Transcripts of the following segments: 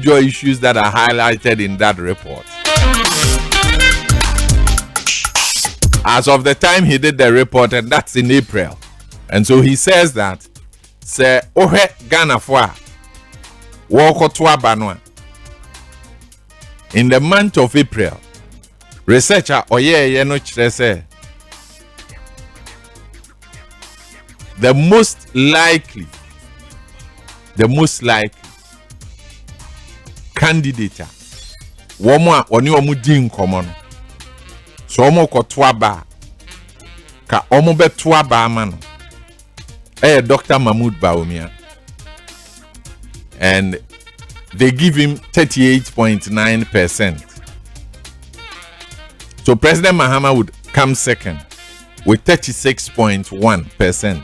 major issues that are highlighted in that report. As of the time he did the report, and that's in April. And so he says that, say, Ohe Ghana for Woko Banwa. In the month of April, researcher Oye Yeno Chrese, the most likely candidate, Woma oni omudin komono. So omo kotwa ba ka omo betwa ba mano. Dr. Mahmoud Bawumia. And they give him 38.9%. So President Mahama would come second with 36.1%.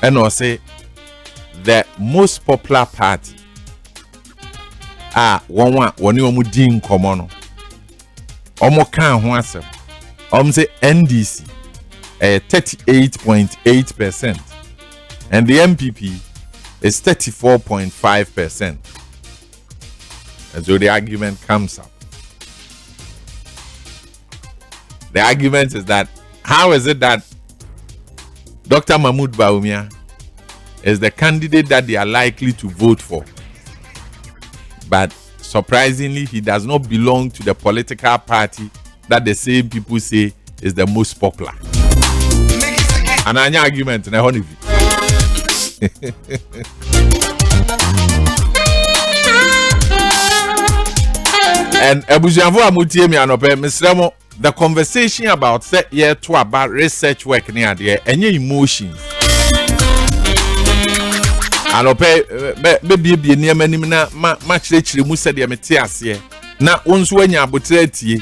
And I'll say the most popular party woni omu din komono. Omo kan ho asem. Say NDC 38.8%. And the MPP is 34.5%. And so the argument comes up. The argument is that how is it that Dr. Mahmoud Bawumia is the candidate that they are likely to vote for, but surprisingly he does not belong to the political party that the same people say is the most popular. And an argument in a honey. And Abusua amutie mi anope Mr. The conversation about set year to about research work near there and your emotions. Anope be near many much literally musa de metias here. Na once when you abutreti.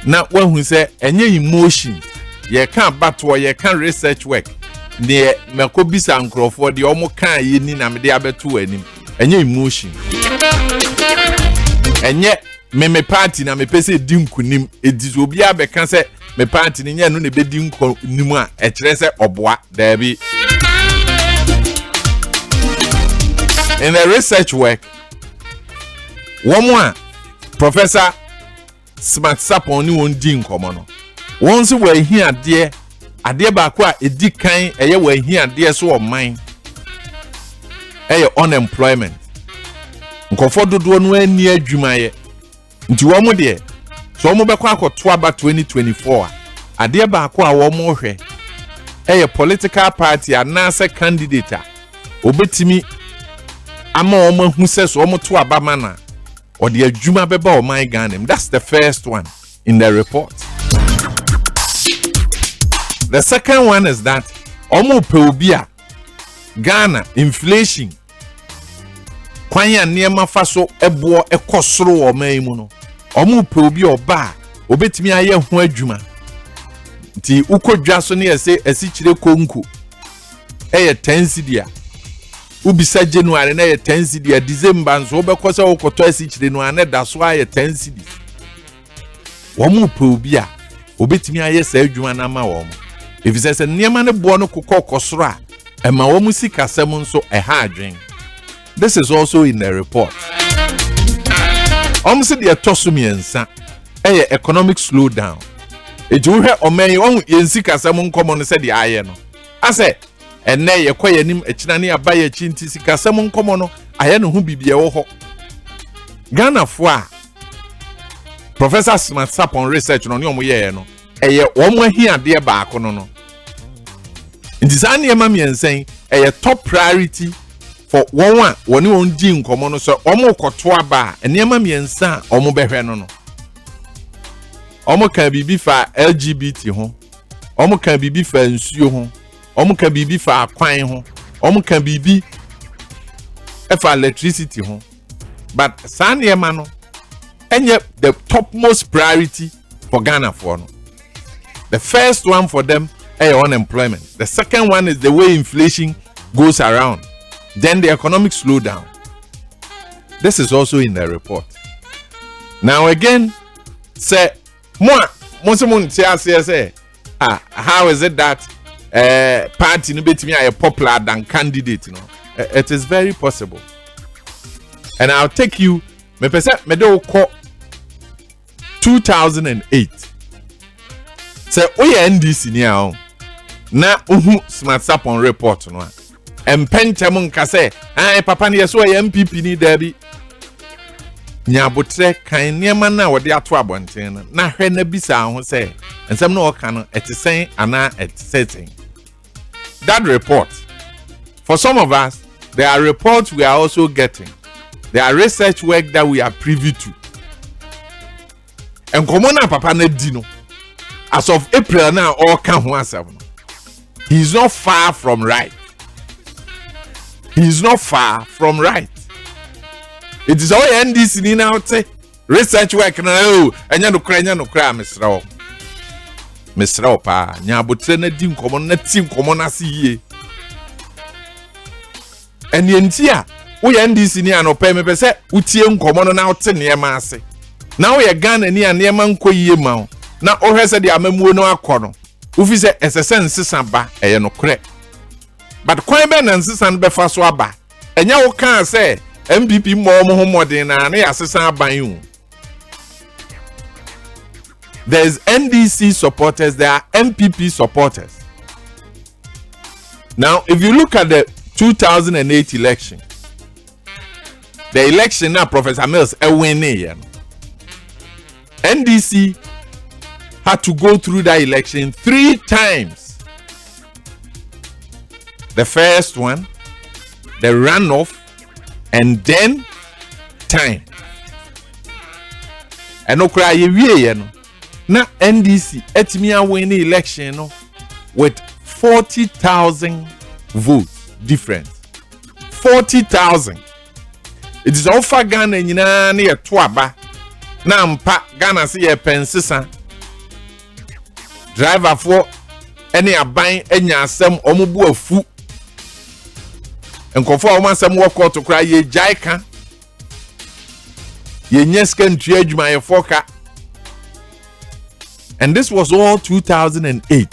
Na when who say and your emotions. You can't battle, you can't research work. Near Melkobisa and Crawford, the almost can't ye need a media to any and your emotion. And yet, me party na me pese dim kunim, it is obia be can say me party ni no ne be dim kunim a e kire se oboa there be. In the research work, one Professor Smart Sapon ni won din komo no. Once we here there ade ba ko a edi kan eye we here there so o man unemployment nkofo dodo no ani adwuma ye nti wo mo de so mo bekọ akoto aba 2024 ade ba ko a wo mo hwe political party anase candidate obetimi ama wo mo hu se so mo to aba mana o de adwuma beba o man Ghana. That's the first one in the report. The second one is that omo peobia Ghana inflation kwanya niema faso ebo ekosoro o man mu no omo peobia oba obetimi aye ho adwuma nti ukodwa so ne ese asichire konku 10 cedi ubisa January na 10 cedi December nso obekosa okoto asichire no ane da so aye 10 cedi omo peobia obetimi aye sa adwuma na ma wo. If it says a niema ne bo no kokọ kosoro a ema wo mu sikasem nso ha adwen. This is also in the report. Say the tosumiensa economic slowdown. Eju hwe omen won yensikasem nkomo no se de aye no. Ase enne ye kwaye nim echina ne abaye chi nti sikasem nkomo no aye no hu bibie wo ho. Ghana fo a Professor Smart Sapon research no ne omo ye no. Omo ahiade ba ako no. Nti sa niema miensen top priority for one woni di nkomo no so omo koto aba niema miensa omo behwe no. Omo kan bibi fa LGBT ho, omo kan bibi fa nsuo ho, omo kan bibi fa akwan ho, omo kan bibi fa electricity ho. But sa niema no enye the topmost priority for Ghana for no. The first one for them is unemployment. The second one is the way inflation goes around. Then the economic slowdown. This is also in the report. Now again, say how is it that party no betimi are popular than candidate? It is very possible. And I'll take you, me pese me do call 2008. Say oye NDC ni a na uhu smart sapon report no a. Empentem nka say, "Ai papa ne yeso oye MPP ni da bi." Nyabotre kan niema na wode ato abonten no. Na hwe na bisa ho say, ensem na oka no etisen ana etisen. That report, for some of us, there are reports we are also getting. There are research work that we are privy to. And Komona Papa Nedino, as of April now, all can he is not far from right. He is not far from right. It is all NDC now say research work now. And you no cry, Mr. Mr. Opa, Nyabutre Nedim Common Netim Common see. And the entire we NDC ni anope me pese utie nkomo na ote ne ma ase na we Ghana ni ane ma nko yie ma na ohwe se de amamuo no akọ no ufi se esese nsesa ba eye no kre but kwan be na nsesa no be fa so aba enya wo kan se MPP mo ho modern na ya sesa aban yu. There is NDC supporters, there are MPP supporters. Now if you look at the 2008 election, the election now Professor Mills winning. NDC had to go through that election 3 times. The first one, the runoff, and then time. And okra ye no. Na NDC etimi win the election no with 40,000 votes different. 40,000. It is offer Ghana nyina na ye to aba na mpa Ghana se ye pensesa driver for any aban enya asem omubu afu enkofo a omasem wo court kra ye jaika ye nyeska ntua adwuma ye foka. And this was all 2008.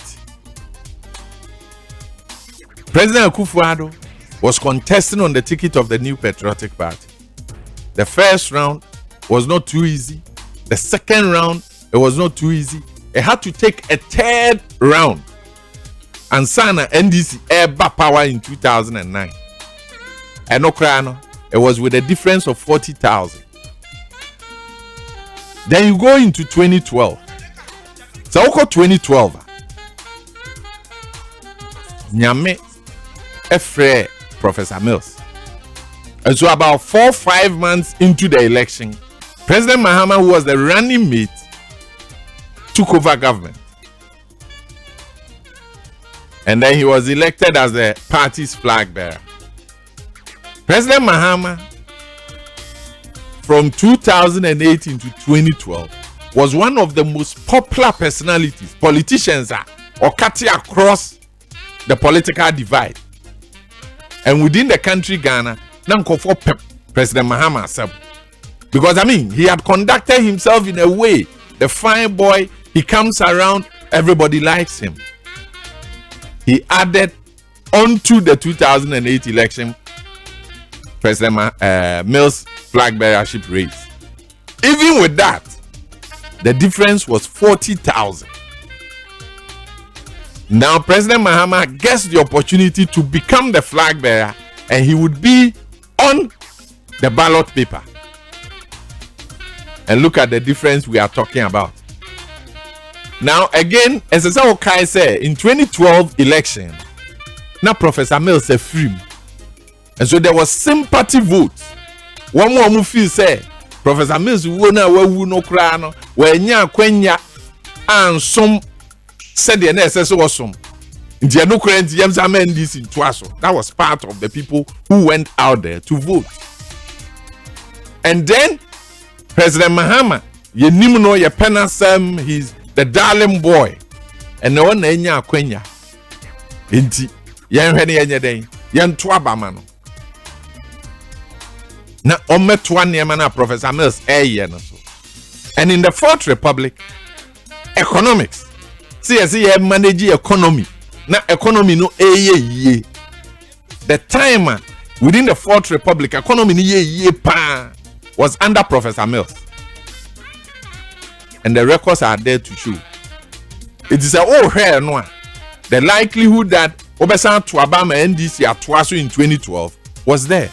President Akufo-Addo was contesting on the ticket of the New Patriotic Party. The first round was not too easy. The second round, it was not too easy. It had to take a third round. And Sana NDC eba power in 2009. And Okrano, it was with a difference of 40,000. Then you go into 2012. So oko 2012. Nyame Efre Professor Mills. And so about 4-5 months into the election, President Mahama, who was the running mate, took over government. And then he was elected as the party's flag bearer. President Mahama, from 2008 into 2012, was one of the most popular personalities, politicians or cutting across the political divide. And within the country, Ghana, for President Mahama said, because I mean, he had conducted himself in a way, the fine boy, he comes around, everybody likes him. He added onto the 2008 election, President Mills' flag bearership race. Even with that, the difference was 40,000. Now, President Mahama gets the opportunity to become the flag bearer, and he would be on the ballot paper. And look at the difference we are talking about. Now, again, as I said, in 2012 election, now Professor Mills is free. And so there was sympathy votes. One more movie say, Professor Mills wona wawu no kra no, wanya kwanya ansom said the NSS was some. That was part of the people who went out there to vote. And then President Mahama, ye nimno ye penasem, he's the darling boy. And no one enya kwenya. Inti yen hwene yenye den, yen to abama no. Na ometwa niema na Professor Mills no so. And in the Fourth Republic, economics. See manage economy. Na economy no ye. The time within the Fourth Republic, economy was under Professor Mills. And the records are there to show. It is the likelihood that Obesan to Obama NDC at Twasu in 2012 was there.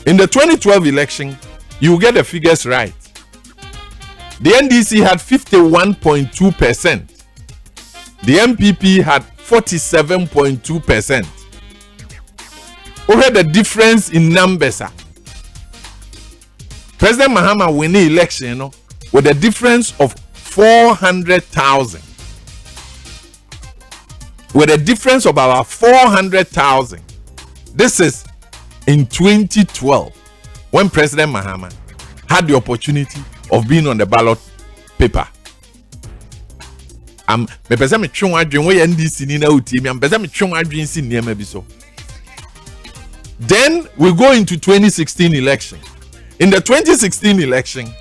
In the 2012 election, you get the figures right. The NDC had 51.2%. The MPP had 47.2%. We had the difference in numbers. President Mahama win the election, with a difference of 400,000. With a difference of about 400,000. This is in 2012, when President Mahama had the opportunity of being on the ballot paper. Then we go into 2016 election. In the 2016 election,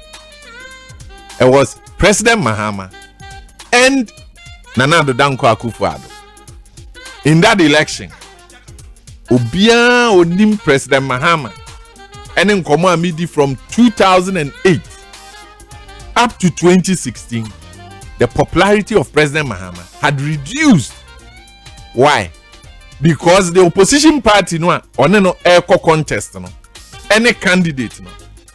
it was President Mahama and Nana Addo Dankwa Akufo-Addo. In that election, Obia Onim President Mahama and in Komamidi from 2008 up to 2016, the popularity of President Mahama had reduced. Why? Because the opposition party no echo contest no any candidate no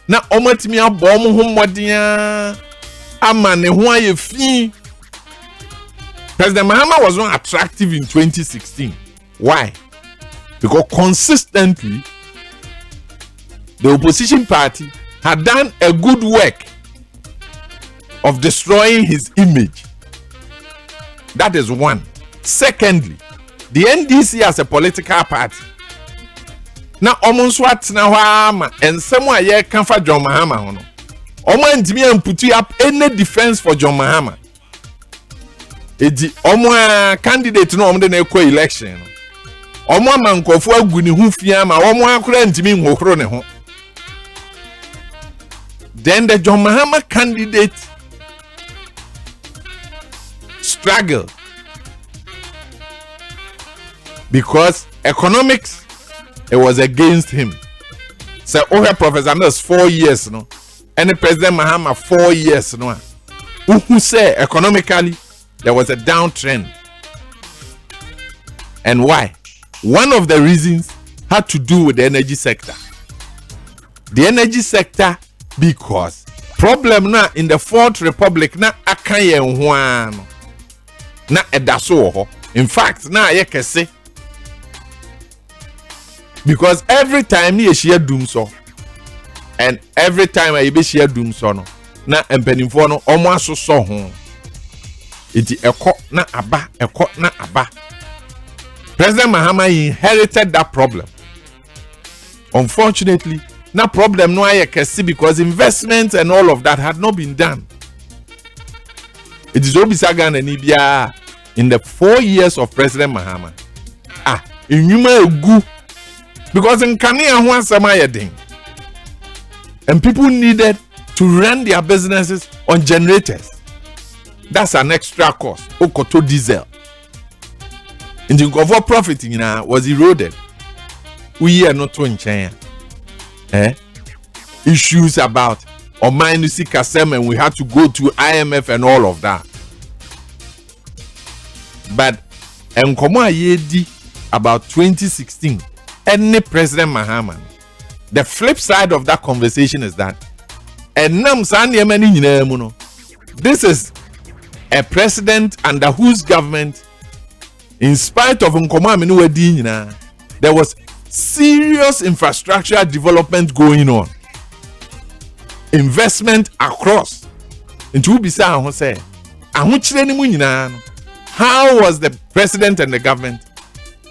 na omatimi abom ho mmodea ama ne ho ayefi. President Mahama was not attractive in 2016. Why? Because consistently the opposition party had done a good work of destroying his image. That is one. Secondly, the NDC as a political party. Now, almost what now, and someone here can for John Mahama. Oman Jimmy and put up any defense for John Mahama. It's Omo candidate no on the election. Omo man kofu aguni hu fiama, omo akura ntimi nwokro ne ho. Then the John Mahama candidate struggle because economics it was against him. So Professor Mills 4 years no, and the President Mahama 4 years no. Who say economically there was a downtrend. And why? One of the reasons had to do with the energy sector. The energy sector, because problem na in the Fourth Republic na akaye nhuano na edaso ho. In fact, na ayekese. Because every time you share doom so, and every time I be share doom so no, na empenimfo no omo asoso ho. Iti eko na aba. President Mahama inherited that problem. Unfortunately, na problem no ayekese because investment and all of that had not been done. It is Obisagan and Ibia in the 4 years of President Mahama. Inyuma egu because in Kania one samayeding. And people needed to run their businesses on generators. That's an extra cost. Okoto diesel. And the government profiting was eroded. We are not in China. Issues about Omanusi Kasem and we had to go to IMF and all of that. But Nkoma Yedi about 2016, any President Mahama, the flip side of that conversation is that this is a president under whose government, in spite of Nkoma, there was serious infrastructure development going on. Investment across. Into Ubisa Jose. How was the president and the government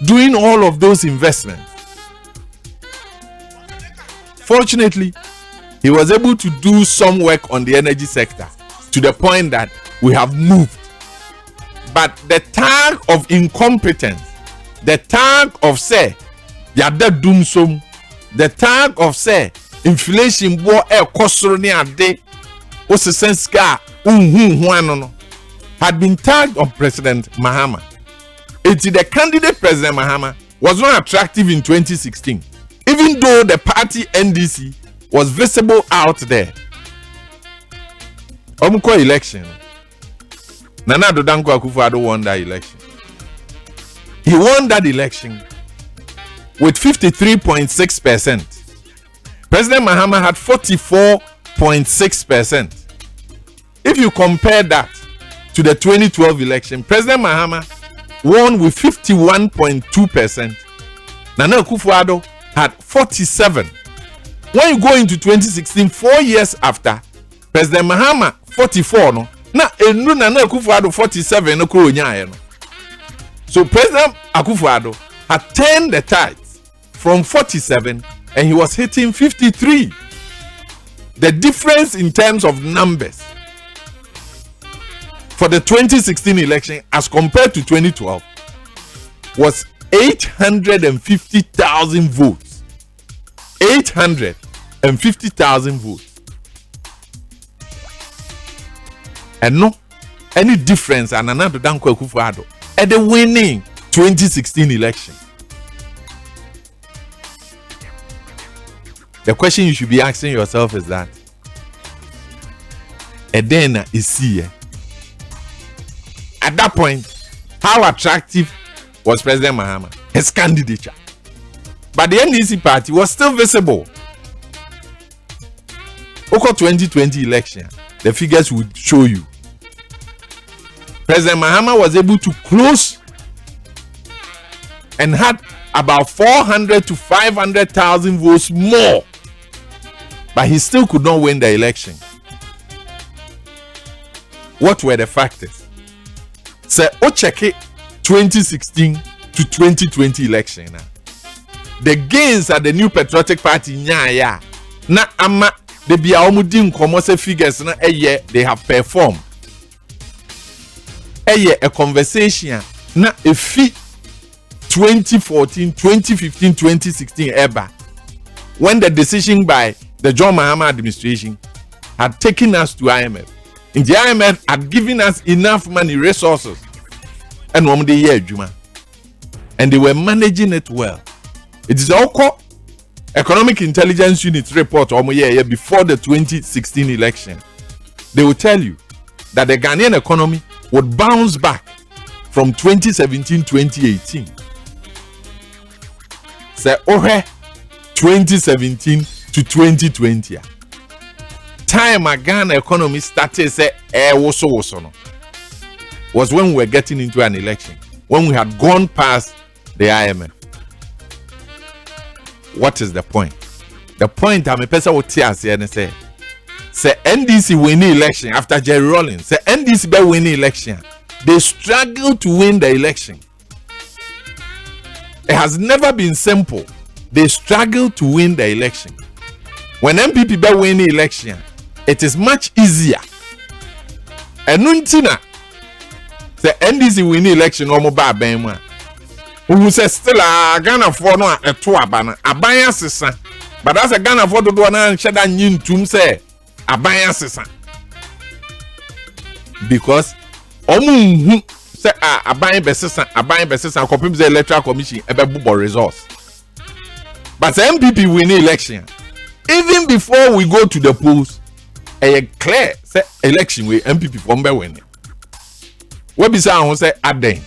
doing all of those investments? Fortunately, he was able to do some work on the energy sector to the point that we have moved. But the tag of incompetence, the tag of say, yada doomsome, the tag of say, inflation bo kosoro ni ade, osesenska no, had been tagged on President Mahama. The candidate President Mahama was not attractive in 2016. even though the party NDC was visible out there. Omko election. Nana Addo Dankwa Akufo-Addo won that election. He won that election with 53.6%. President Mahama had 44.6%. If you compare that to the 2012 election, President Mahama won with 51.2%. Nana Akufo-Addo had 47. When you go into 2016, 4 years after, President Mahama 44 no. Na enu Nana Akufo-Addo 47 no kuro nyaye no. So President Akufo-Addo had turned the tides from 47 and he was hitting 53. The difference in terms of numbers for the 2016 election as compared to 2012 was 850,000 votes. 850,000 votes. And no any difference and Nana Addo Dankwa Akufo-Addo at the winning 2016 election. The question you should be asking yourself is that Edena is here. At that point, how attractive was President Mahama, his candidature? But the NDC party was still visible. Oko 2020 election, the figures would show you. President Mahama was able to close and had about 400 to 500,000 votes more, but he still could not win the election. What were the factors? So, check it 2016 to 2020 election. The gains at the New Patriotic Party na ama de bia omudi nkomo figures na they have performed. A conversation na efi 2014, 2015, 2016 ever, when the decision by the John Mahama administration had taken us to IMF. And the IMF had given us enough money, resources, and one day year Juma, and they were managing it well. It is also Economic Intelligence Unit report before the 2016 election. They will tell you that the Ghanaian economy would bounce back from 2017-2018. Say, 2017 to 2020. Time a Ghana economy started say was when we were getting into an election, when we had gone past the IMF. What is the point? The point I'm a person would tears here and say NDC win the election after Jerry Rawlings. Say NDC be win the election. They struggle to win the election. It has never been simple. They struggle to win the election. When MPP be win the election, it is much easier. And nuntina say NDC win the election no mo ba ben mu. Who says still Ghana for no a to abana abaya sesa. But as a Ghana for do na nhyeda nyin tum say abaya sesa. Because omu say abaya besesa kopim the electoral commission ebe bubo results. But the MPP win the election. Even before we go to the polls, a clear say election we MPP from be winning. What be say I say aden.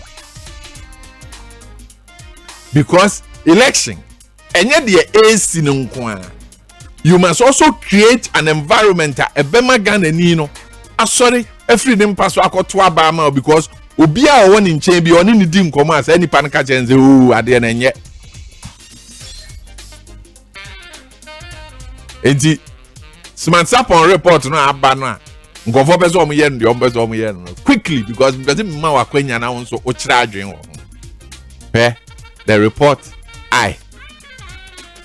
Because election enye the AC nko. You must also create an environment a bema Ghana ni no. Sorry, every dem pass akoto abama because obi a won in chain bi oni ni di nkomo as any pan ka chenze ade na enye. Enti smart sapon report no aba no a ngofo bezo omo ye ndo bezo omo ye no quickly because because me ma wakwanya na won so o kira adwen wo. The report I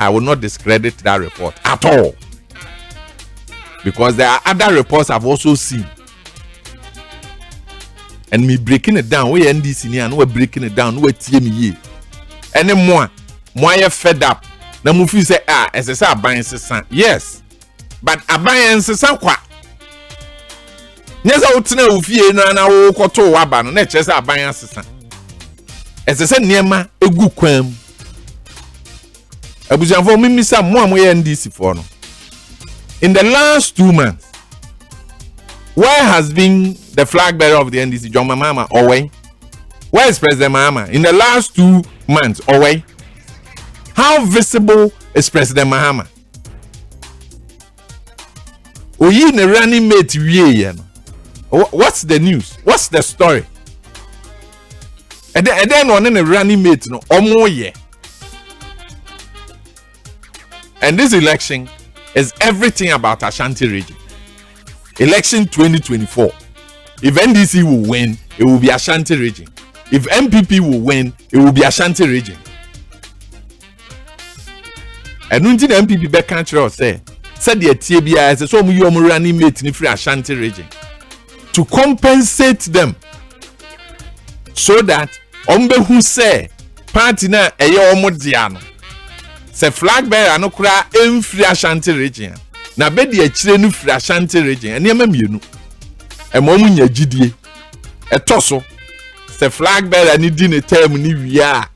will not discredit that report at all, because there are other reports I've also seen, and me breaking it down. We NDC ni and we breaking it down. We TME any more fed up. Na mu fi say as I say aban sesan. Yes, but aban sesan kwa nyeza utena ufie na wo koto waba no na chese aban sesan. As I said, Niema egu kwam. Abusua for me misa mo amoye NDC for no. In the last 2 months, where has been the flag bearer of the NDC, John Mahama, Owe? Where is President Mahama? In the last 2 months, Owe? How visible is President Mahama? Oyi ne running mate wie no. What's the news? What's the story? And then on the running mate no omoye. And this election is everything about Ashanti region. Election 2024. If NDC will win, it will be Ashanti region. If MPP will win, it will be Ashanti region. And until the MPP back country or say, said the TBI as so you running mate in free Ashanti region to compensate them so that ombe who say party na eye omodiano say flag bearer no kura free Ashanti region na be de akire no free Ashanti region ene ma mienu e mo mu nya gidie e toso say flag bearer ni di ne term ni wia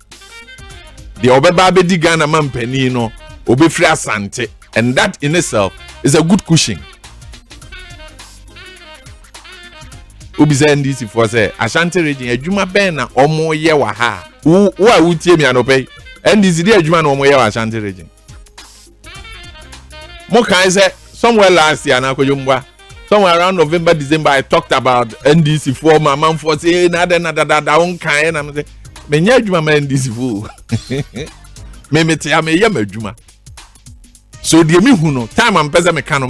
de obeba be di Ghana mampani no obe free Asante, and that in itself is a good cushion. Obi say NDC for say Ashanti region adwuma ben na omo ye wa ha wo a wutie mi anope NDC dey adwuma na omo ye wa Ashanti region. Mo kan say somewhere last year na kwejumba somewhere around November December I talked about NDC for my man for say na da won kan na me say me nya adwuma ma NDC for me te am ye ma adwuma. So the me who no time am pesa me kano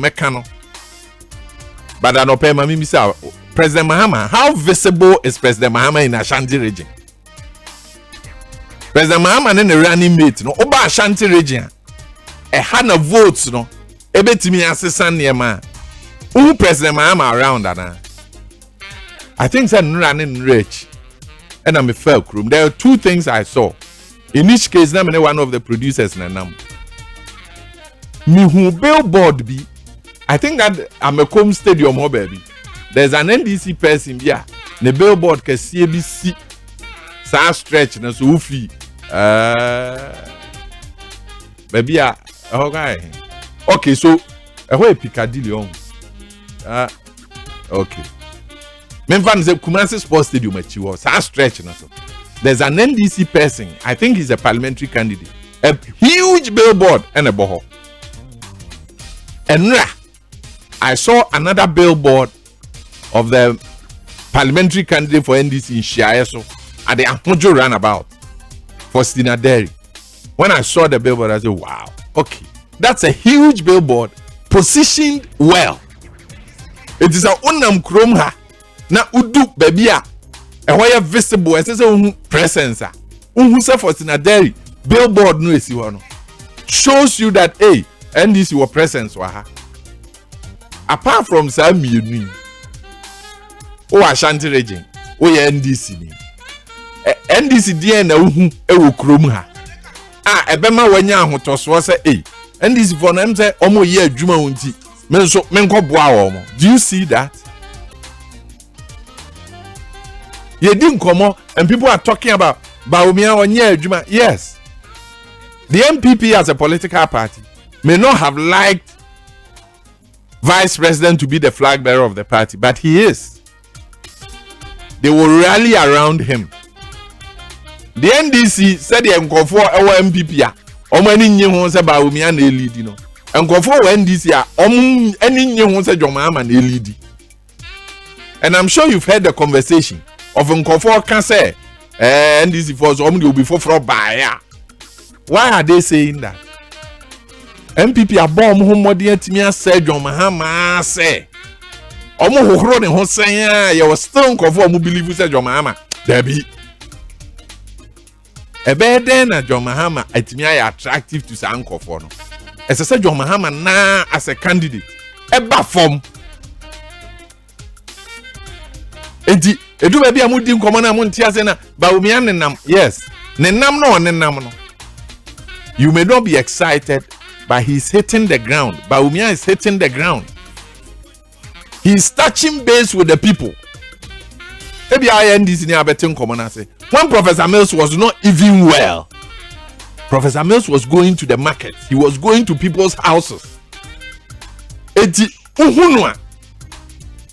but I no pay ma me say President Mahama, how visible is President Mahama in Ashanti region? President Mahama and the running mate no oba Ashanti region e had no votes no ebetimi asesan niema who President Mahama around ana. I think that running rich and I'm a fair room. There are 2 things I saw. In each case, I'm one of the producers na nam. Me who billboard be, I think that I'm a home stadium ho baby. There's an NDC person here. The billboard can see ABC. Sa stretch na so ufi. Baby okay. Okay, so where Piccadilly on? Okay. Memphis Kumasi Sports Stadium at you sa stretch na so. There's an NDC person. I think he's a parliamentary candidate. A huge billboard and a boho. And I saw another billboard of the parliamentary candidate for NDC in Shiaeso at the Ahujo roundabout for Stina Derry. When I saw the billboard, I said, wow, okay. That's a huge billboard positioned well. It is a unam kromha na udu babia and why visible as a presence. Unhusa for Stina Derry billboard no esi wano shows you that hey, NDC were presence waha. Apart from some you o Ashanti region o ye NDC ni NDC die na uhu e wo krom ha ebema wanya ahotoso se NDC for na say omo ye adwuma wonti me nso me nkoboa wo. Do you see that? Ye di nkomo and people are talking about Baumia onye adwuma. Yes, the MPP as a political party may not have liked Vice President to be the flag bearer of the party, but he is. They will rally around him. The NDC said the Nkofo our MPP a omani nye ho se Baumia na lead no. Nkofo NDC a any nye ho se John Mahama na lead. And I'm sure you've heard the conversation of Nkofo can say NDC for so will be for buy. Why are they saying that? MPP abom ho modern timi asa John Mahama say omo hohoro ne ho sen ya was still Nkofo omo believe say John Mahama Debbie ebeden na John Mahama atimi ay attractive to say Nkofo no ese say John Mahama na as a candidate eba form enti edu ba bia mudi nkomo na mo ntia se na Baumia nenam. Yes, nenam no. You may not be excited, but he's hitting the ground. Baumia is hitting the ground. He's touching base with the people. Maybe I NDC near betting common say when Professor Mills was not even well. Professor Mills was going to the market. He was going to people's houses. Eti uhunwa.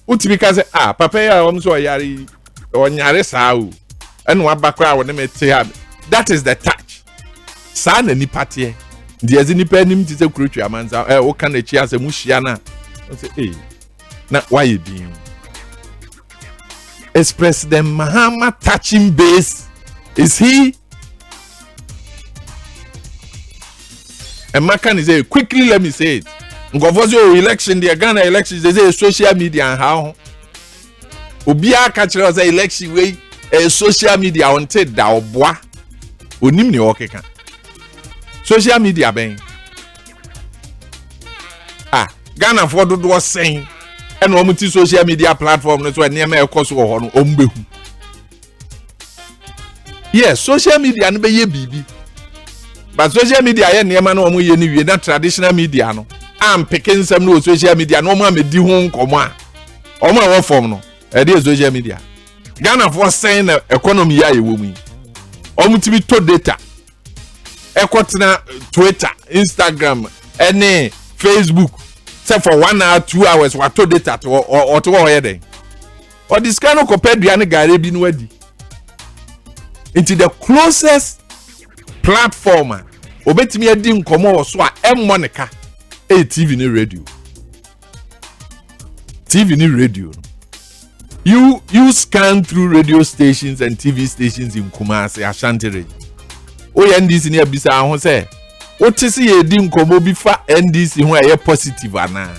Utibika say papa ya omso yari onyare sao. Enu abakwa wo me te ha. That is the touch. Sa na nipa te. Ndi ezi nipa nim ti se kurotwa amanza wo ka na chi ase mu hia na. Say na why you being? Is President Mahama touching base? Is he? And Makan is say quickly, let me say it. Ngovozo election, the Ghana elections, they say social media and how Obia catch us election way social media on ted da obwa onim ne okeka social media ben Ghana for do was saying and omuti social media platform no so near me ekoso ho no ombehu. Yes, social media no be ye bibi. But social media ye near no omu ye ni wie na traditional media no. Am picking some no social media no ma me di ho nkomo a. Omo e wo form no. E dey social media. Ghana for saying economy ya ye wo mu. Omuti bi to data. Ekotena Twitter, Instagram, any Facebook. Say for 1 hour, 2 hours, what to data or to head. Or this kind of compared to any guy be ready. Into the closest platform. Obetimi edi nkomo so a Monica TV ni radio. TV ni radio. You scan through radio stations and TV stations in Kumasi, Ashanti region. NDC ni abisa ho say what is ye di nkomo bi fa NDC ho aye positive ana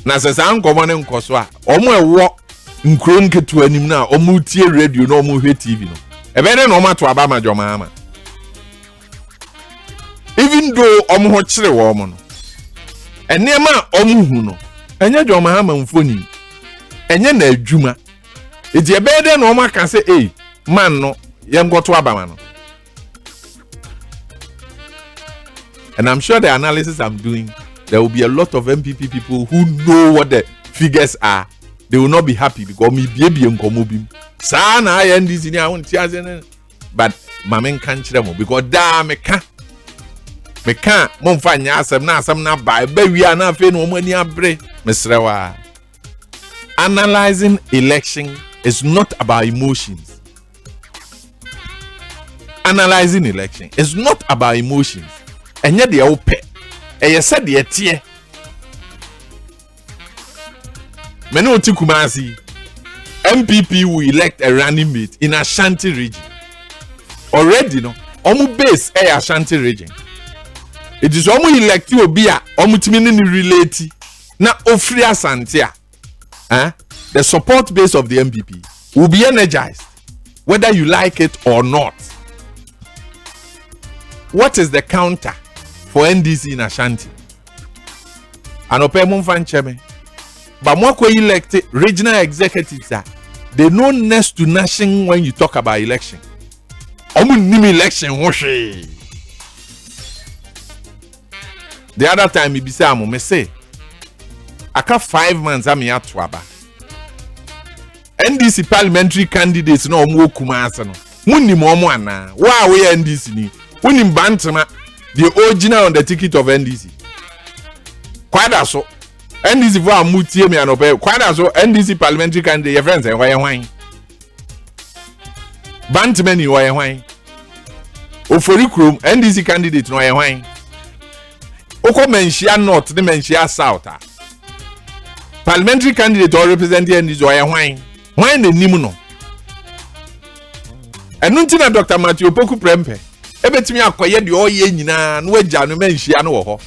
na se san nkomo ne nkoso a omo ewo nkro nketu anim na omo tie radio na omo hwe TV no ebe ne no mato aba majoma ama even though omo ho kire wo omo no enema omo hu no enye joma ama mfoni enye na adwuma edi ebe de no omo aka say man no yem go to abamano. And I'm sure the analysis I'm doing, there will be a lot of MPP people who know what the figures are. They will not be happy because me baby nkomobim. Sana NDC ni awon ti azen. But mamen kan kire mo because da me ka mo mfa nya asem na ba wi ana fe no mo ani abre mesrewa. Analyzing election is not about emotions. Analyzing election is not about emotions. And yet they are open. And you said the tie. Menu oti Kumasi. MPP will elect a running mate in Ashanti region. Already no. Omu base a Ashanti region. It is omu elect you obia. Omu timini ni relate. Na ofri Ashanti. The support base of the MPP will be energized, whether you like it or not. What is the counter for NDC in Ashanti? Anope mumfan cheme. But mwako elected regional executives they know next to nothing when you talk about election. Omu nimi election woshe. The other time he say me say aka 5 months am ya twaba. NDC parliamentary candidates no omu Kumasi no. Munni mo omu ana. Wa we NDC ni. Unim Bantama, the original on the ticket of NDC. Quite so. NDC for a mutie me anope. Quite so. NDC parliamentary candidate, your friends, why wine? Bantamani, why wine? Oforikrum, NDC candidate, no wine. Oko menshia north, the menshia south. Parliamentary candidate or representing NDC, why wine? Wine the nimuno. And nuntina Dr. Matthew Poku Prempe. Ebetimi akoye de oye nyina no agya no manhia no wo ho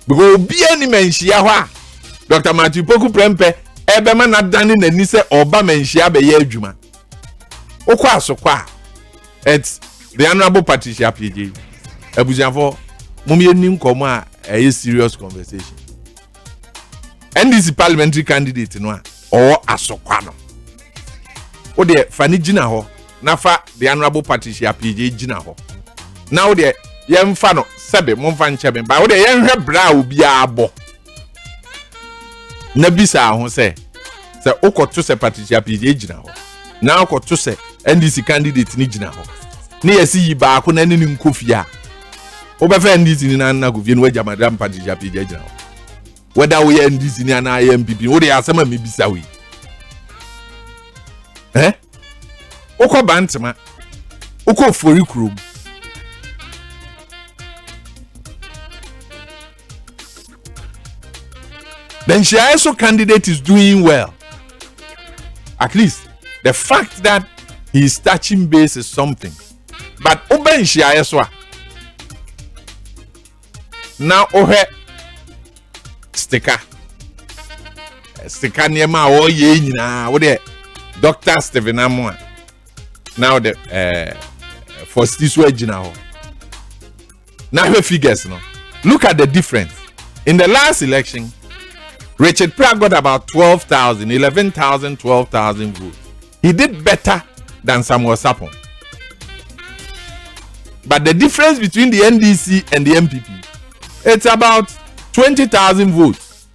because obi ani manhia ho a Dr. Matthew Poku Prempe ebema na dane nani se oba manhia be ye adwuma okwa asokwa it's the honorable Patricia PJ Abusua mumye ni nkomo a serious conversation NDC parliamentary candidate no a o asokwa no o de fani gina ho na fa the honorable Patricia PJ gina ho. Now the young fano sebe monfan chebe ba wo de yen hwe bra obi abo na bisa ho se okoto se Patricia PJ gina ho na okoto se NDC candidate ni gina ho ne yesi ba ko na ne nkofia obefa NDC ni na kofia no waja madam Patricia Pija jina whether we NDC ni na MPP wo de asema me bisa we ukọ bantama ukọ fori krom then she also candidate is doing well. At least the fact that he is touching base is something. But oben she also now sticker niema o ye nyina wo de Dr. Stephen Amwa now the for this way now her figures no look at the difference in the last election. Richard Pratt got about 12,000, 11,000, 12,000 votes. He did better than Samuel Sapon. But the difference between the NDC and the MPP, it's about 20,000 votes.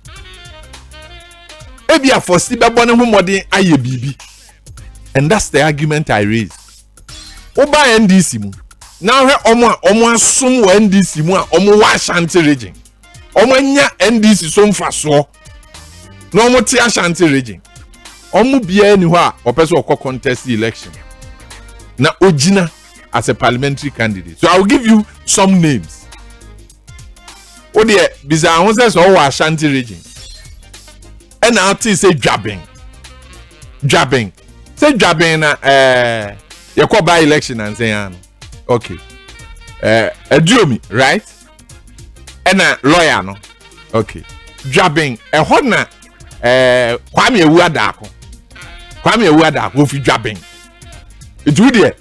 Maybe a for Stibabone Humodi aye bibi. And that's the argument I raised. Oba NDC mu. Now he omo asum wa NDC mu a omo wa Ashanti region. Omo nya NDC so mfaso. No more Ashanti region. Omu bia ni ho a opese okọ contest the election. Na Ojina as a parliamentary candidate. So I will give you some names. Ode biza ho se so wa Ashanti region. And now say Dwabeng. Say Dwabeng na you call by election and say okay. Aduomi, right? And a lawyer no. Okay. Dwabeng na Kwame Ewuadako fi Dwabeng. It would there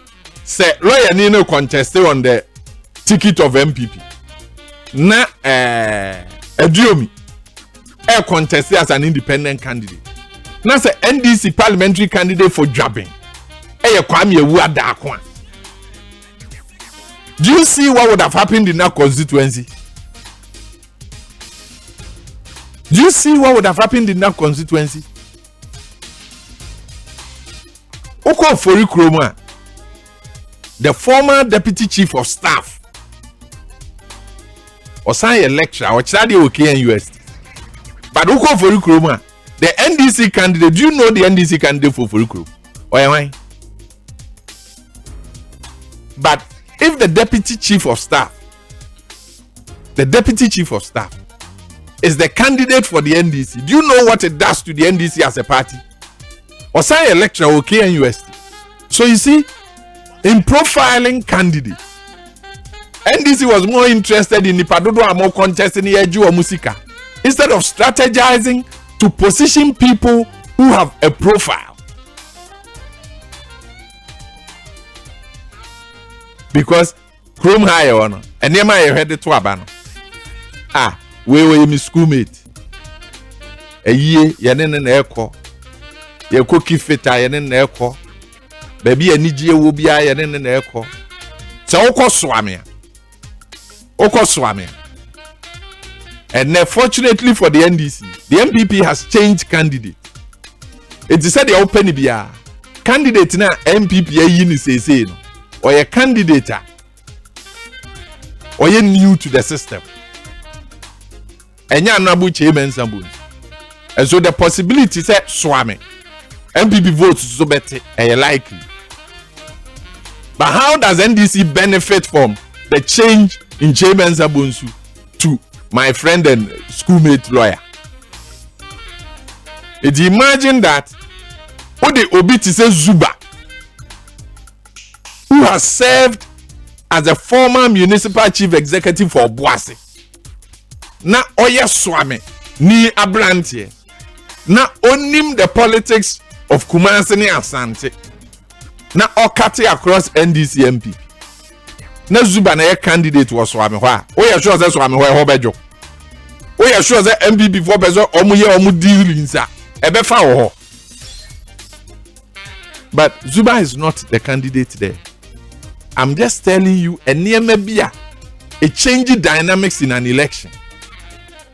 say lawyer ni no contest on the ticket of MPP. Na Aduomi contest as an independent candidate. Na say NDC parliamentary candidate for Dwabeng. Kwame Ewuadako. Do you see what would have happened in that constituency? Do you see what would have happened in that constituency? Oko Fori Kroma, the former deputy chief of staff, Osan a lecturer, or Chadi OKNUST. But Oko Fori Kroma, the NDC candidate, do you know the NDC candidate for Fori Kroma? Or am I? But if the deputy chief of staff is the candidate for the NDC, do you know what it does to the NDC as a party? Or say a lecturer or KNUST. So you see, in profiling candidates, NDC was more interested in the Padodo and more contesting the Eju or Musika instead of strategizing to position people who have a profile. Because Chrome High on and near my head to Abano. We were my schoolmate. A year, yanen and echo. Your cookie feta yanen echo. Baby, a Nijia will be I yanen and echo. So, Oko Swamia. And fortunately for the NDC, the MPP has changed candidate. It is said the open BR. Candidate na MPP yin say no. Or a candidate. Or you new to the system. And you are not and so the possibility say swami MPP votes so better likely. But how does NDC benefit from the change in Chairman Zabunsu to my friend and schoolmate lawyer? It imagine that Ode Obiti says Zuba, who has served as a former municipal chief executive for Boise. Na oye swame ni abrantie na onim the politics of Kumasi ni Ashanti na okate across NDC MP na Zuba na ye candidate was swame ho a oye sure say swame ho bejo oye sure say MPP for bezo omu dealings a ebefa ho. But Zuba is not the candidate there. I'm just telling you a change dynamics in an election.